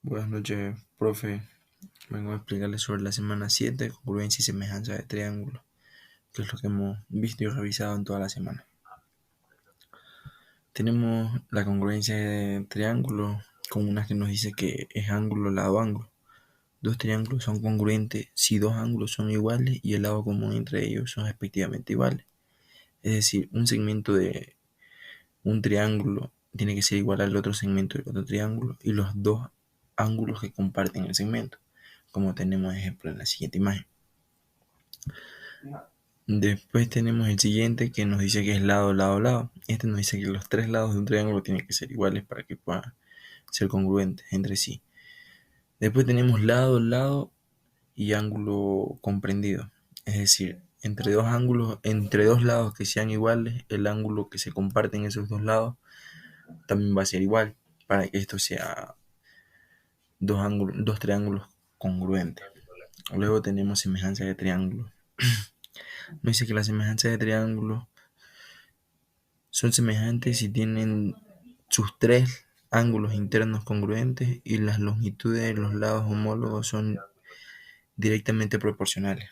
Buenas noches, profe. Vengo a explicarles sobre la semana 7, congruencia y semejanza de triángulos, que es lo que hemos visto y revisado en toda la semana. Tenemos la congruencia de triángulos con una que nos dice que es ángulo lado ángulo. Dos triángulos son congruentes si dos ángulos son iguales y el lado común entre ellos son respectivamente iguales. Es decir, un segmento de un triángulo tiene que ser igual al otro segmento del otro triángulo y los dos ángulos que comparten el segmento, como tenemos ejemplo en la siguiente imagen. Después tenemos el siguiente que nos dice que es lado, lado, lado. Este nos dice que los tres lados de un triángulo tienen que ser iguales para que puedan ser congruentes entre sí. Después tenemos lado, lado y ángulo comprendido. Es decir, entre dos lados que sean iguales, el ángulo que se comparte en esos dos lados también va a ser igual para que esto sea dos triángulos congruentes. Luego tenemos semejanza de triángulos. Nos dice que las semejanzas de triángulos son semejantes si tienen sus tres ángulos internos congruentes y las longitudes de los lados homólogos son directamente proporcionales.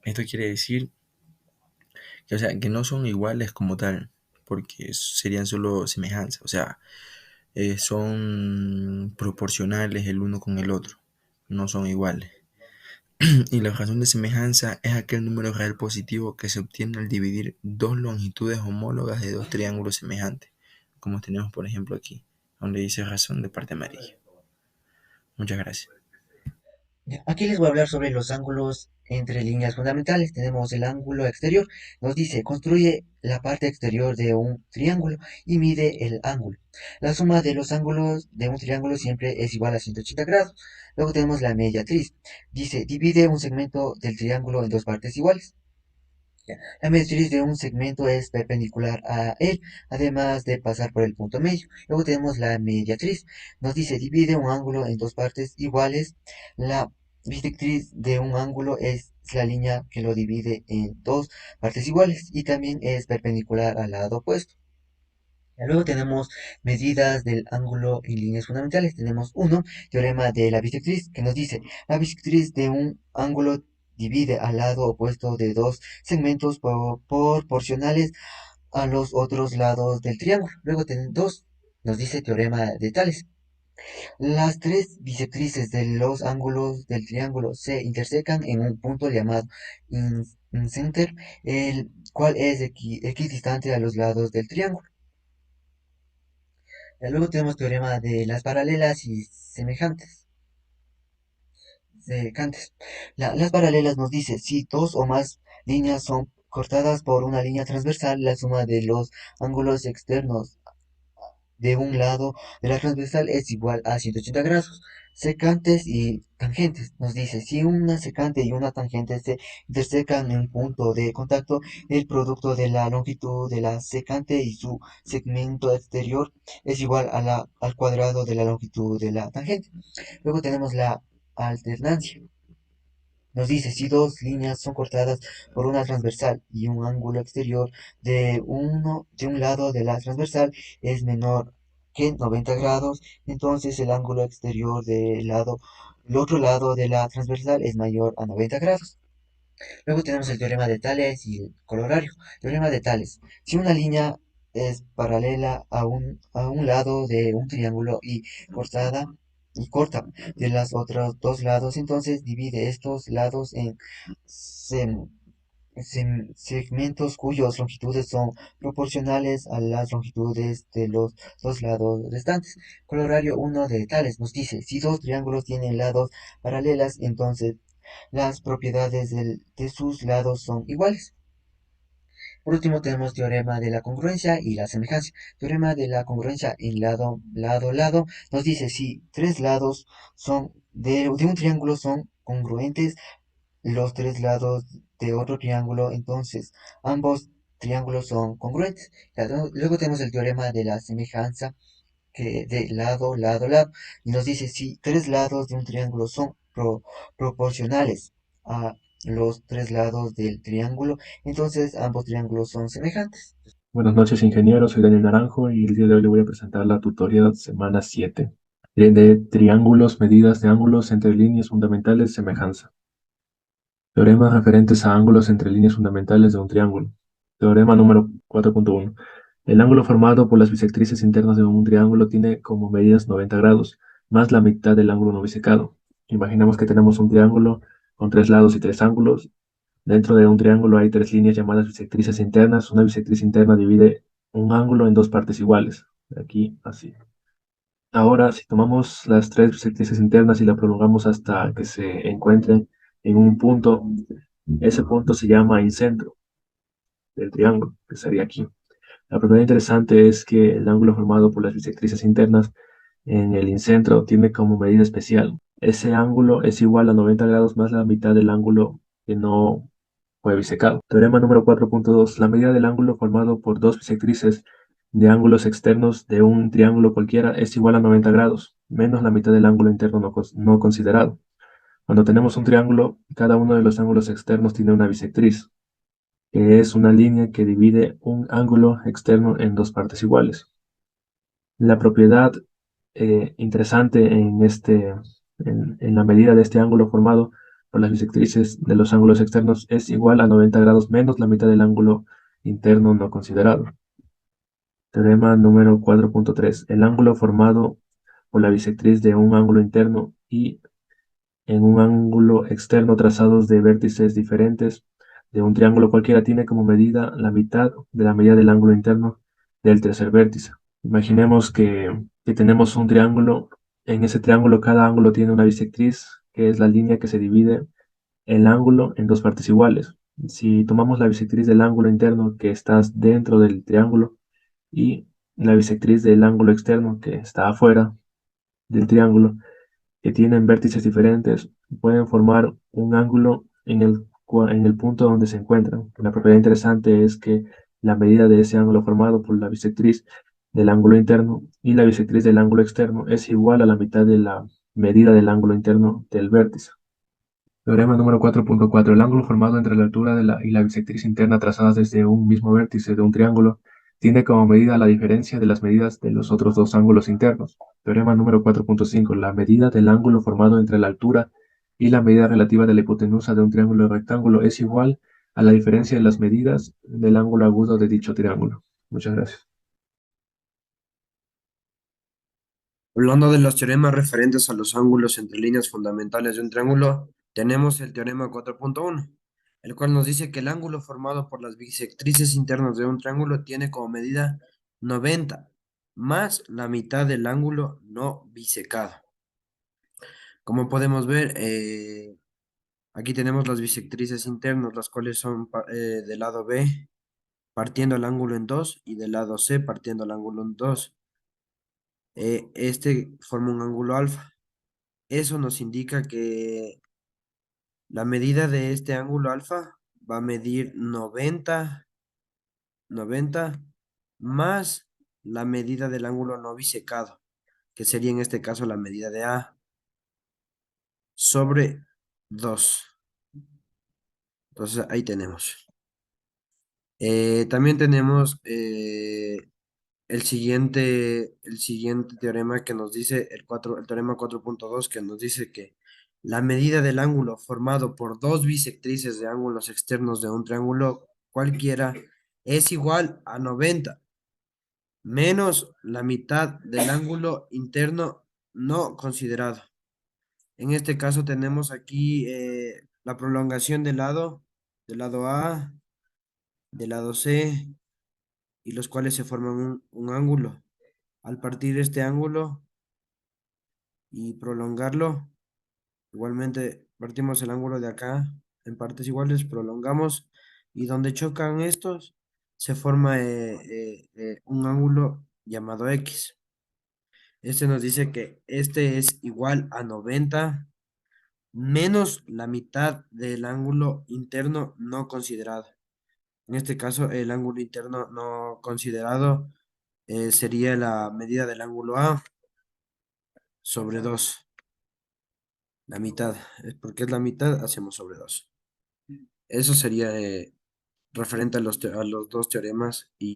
Esto quiere decir que, que no son iguales como tal, porque serían solo semejanzas, son proporcionales el uno con el otro, no son iguales. Y la razón de semejanza es aquel número real positivo que se obtiene al dividir dos longitudes homólogas de dos triángulos semejantes, como tenemos por ejemplo aquí, donde dice razón de parte amarilla. Muchas gracias. Aquí les voy a hablar sobre los ángulos entre líneas fundamentales. Tenemos el ángulo exterior. Nos dice, construye la parte exterior de un triángulo y mide el ángulo. La suma de los ángulos de un triángulo siempre es igual a 180 grados. Luego tenemos la mediatriz. Dice, divide un segmento del triángulo en dos partes iguales. La mediatriz de un segmento es perpendicular a él, además de pasar por el punto medio. Luego tenemos la mediatriz. Nos dice, divide un ángulo en dos partes iguales. La bisectriz de un ángulo es la línea que lo divide en dos partes iguales y también es perpendicular al lado opuesto. Luego tenemos medidas del ángulo en líneas fundamentales. Tenemos uno, teorema de la bisectriz, que nos dice, la bisectriz de un ángulo divide al lado opuesto de dos segmentos proporcionales a los otros lados del triángulo. Luego tenemos dos, nos dice teorema de Tales. Las tres bisectrices de los ángulos del triángulo se intersecan en un punto llamado incenter, el cual es equidistante a los lados del triángulo. Luego tenemos teorema de las paralelas y semejantes. Semejantes. Las paralelas nos dice, si dos o más líneas son cortadas por una línea transversal, la suma de los ángulos externos de un lado de la transversal es igual a 180 grados. Secantes y tangentes. Nos dice, si una secante y una tangente se intersecan en un punto de contacto, el producto de la longitud de la secante y su segmento exterior es igual a al cuadrado de la longitud de la tangente. Luego tenemos la alternancia. Nos dice, si dos líneas son cortadas por una transversal y un ángulo exterior de un lado de la transversal es menor que 90 grados, entonces el ángulo exterior el otro lado de la transversal es mayor a 90 grados. Luego tenemos el teorema de Tales y el corolario. Teorema de Tales. Si una línea es paralela a un lado de un triángulo y cortada y corta de los otros dos lados, entonces divide estos lados en sem- segmentos cuyas longitudes son proporcionales a las longitudes de los dos lados restantes. Corolario uno de Tales nos dice, si dos triángulos tienen lados paralelas, entonces las propiedades de sus lados son iguales. Por último tenemos teorema de la congruencia y la semejanza. Teorema de la congruencia en lado nos dice si tres lados de un triángulo son congruentes los tres lados de otro triángulo, entonces ambos triángulos son congruentes. Luego tenemos el teorema de la semejanza que de lado, y nos dice si tres lados de un triángulo son proporcionales a los tres lados del triángulo, entonces ambos triángulos son semejantes. Buenas noches, ingeniero. Soy Daniel Naranjo y el día de hoy le voy a presentar la tutoría semana 7. de triángulos, medidas de ángulos entre líneas fundamentales, semejanza. Teoremas referentes a ángulos entre líneas fundamentales de un triángulo. Teorema número 4.1. El ángulo formado por las bisectrices internas de un triángulo tiene como medidas 90 grados, más la mitad del ángulo no bisecado. Imaginemos que tenemos un triángulo con tres lados y tres ángulos. Dentro de un triángulo hay tres líneas llamadas bisectrices internas. Una bisectriz interna divide un ángulo en dos partes iguales. De aquí así. Ahora, si tomamos las tres bisectrices internas y la prolongamos hasta que se encuentren en un punto, ese punto se llama incentro del triángulo, que sería aquí. La propiedad interesante es que el ángulo formado por las bisectrices internas en el incentro tiene como medida especial. Ese ángulo es igual a 90 grados más la mitad del ángulo que no fue bisecado. Teorema número 4.2. La medida del ángulo formado por dos bisectrices de ángulos externos de un triángulo cualquiera es igual a 90 grados, menos la mitad del ángulo interno no considerado. Cuando tenemos un triángulo, cada uno de los ángulos externos tiene una bisectriz, que es una línea que divide un ángulo externo en dos partes iguales. La propiedad interesante en la medida de este ángulo formado por las bisectrices de los ángulos externos es igual a 90 grados menos la mitad del ángulo interno no considerado. Teorema número 4.3. El ángulo formado por la bisectriz de un ángulo interno y en un ángulo externo trazados de vértices diferentes de un triángulo cualquiera tiene como medida la mitad de la medida del ángulo interno del tercer vértice. Imaginemos que tenemos un triángulo. En ese triángulo cada ángulo tiene una bisectriz, que es la línea que se divide el ángulo en dos partes iguales. Si tomamos la bisectriz del ángulo interno que está dentro del triángulo y la bisectriz del ángulo externo que está afuera del triángulo, que tienen vértices diferentes, pueden formar un ángulo en el punto donde se encuentran. La propiedad interesante es que la medida de ese ángulo formado por la bisectriz del ángulo interno y la bisectriz del ángulo externo es igual a la mitad de la medida del ángulo interno del vértice. Teorema número 4.4. El ángulo formado entre la altura y la bisectriz interna trazadas desde un mismo vértice de un triángulo tiene como medida la diferencia de las medidas de los otros dos ángulos internos. Teorema número 4.5. La medida del ángulo formado entre la altura y la medida relativa de la hipotenusa de un triángulo rectángulo es igual a la diferencia de las medidas del ángulo agudo de dicho triángulo. Muchas gracias. Hablando de los teoremas referentes a los ángulos entre líneas fundamentales de un triángulo, tenemos el teorema 4.1, el cual nos dice que el ángulo formado por las bisectrices internas de un triángulo tiene como medida 90 más la mitad del ángulo no bisecado. Como podemos ver, aquí tenemos las bisectrices internas, las cuales son del lado B partiendo el ángulo en dos y del lado C partiendo el ángulo en dos. Este forma un ángulo alfa. Eso nos indica que la medida de este ángulo alfa va a medir 90 más la medida del ángulo no bisecado, que sería en este caso la medida de A sobre 2. Entonces ahí tenemos. También tenemos el siguiente teorema que nos dice el teorema 4.2 que nos dice que la medida del ángulo formado por dos bisectrices de ángulos externos de un triángulo cualquiera es igual a 90 menos la mitad del ángulo interno no considerado. En este caso tenemos aquí la prolongación del lado A, del lado C, y los cuales se forman un ángulo. Al partir este ángulo y prolongarlo, igualmente partimos el ángulo de acá en partes iguales, prolongamos y donde chocan estos se forma un ángulo llamado X. Este nos dice que este es igual a 90 menos la mitad del ángulo interno no considerado. En este caso, el ángulo interno no considerado sería la medida del ángulo A sobre 2. La mitad. Es porque es la mitad, hacemos sobre 2. Eso sería referente a los dos teoremas y